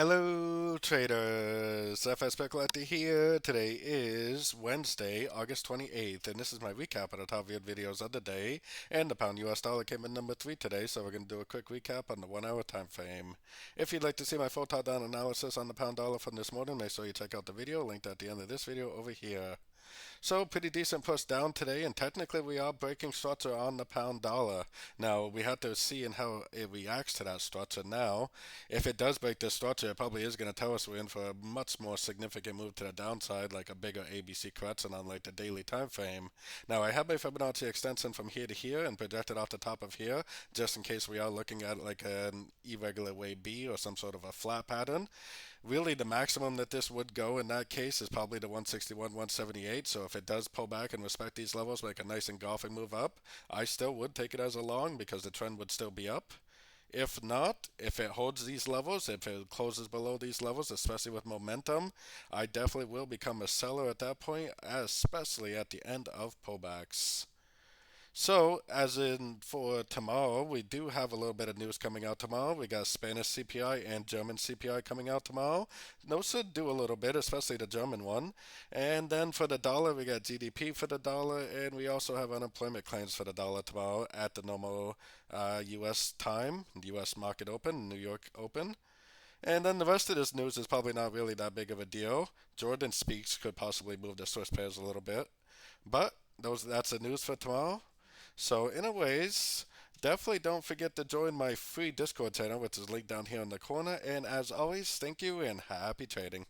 Hello, traders. FX Pip Collector here. Today is Wednesday, August 28th, and this is my recap of the top viewed videos of the day. And the pound US dollar came in number 3 today, so we're going to do a quick recap on the 1 hour time frame. If you'd like to see my full top down analysis on the pound dollar from this morning, make sure you check out the video linked at the end of this video over here. So pretty decent push down today, and technically we are breaking structure on the pound dollar. Now we have to see in how it reacts to that structure. Now, if it does break this structure, it probably is going to tell us we're in for a much more significant move to the downside, like a bigger ABC correction on like the daily time frame. Now I have my Fibonacci extension from here to here and projected off the top of here, just in case we are looking at like an irregular way B or some sort of a flat pattern. Really, the maximum that this would go in that case is probably the 161, 178. So if it does pull back and respect these levels, make a nice engulfing move up, I still would take it as a long because the trend would still be up. If not, if it holds these levels, if it closes below these levels, especially with momentum, I definitely will become a seller at that point, especially at the end of pullbacks. So, as in for tomorrow, we do have a little bit of news coming out tomorrow. We got Spanish CPI and German CPI coming out tomorrow. Those should do a little bit, especially the German one. And then for the dollar, we got GDP for the dollar, and we also have unemployment claims for the dollar tomorrow at the normal US time, US market open, New York open. And then the rest of this news is probably not really that big of a deal. Jordan speaks could possibly move the Swiss pairs a little bit. But that's the news for tomorrow. So, anyways, definitely don't forget to join my free Discord channel, which is linked down here in the corner. And as always, thank you and happy trading.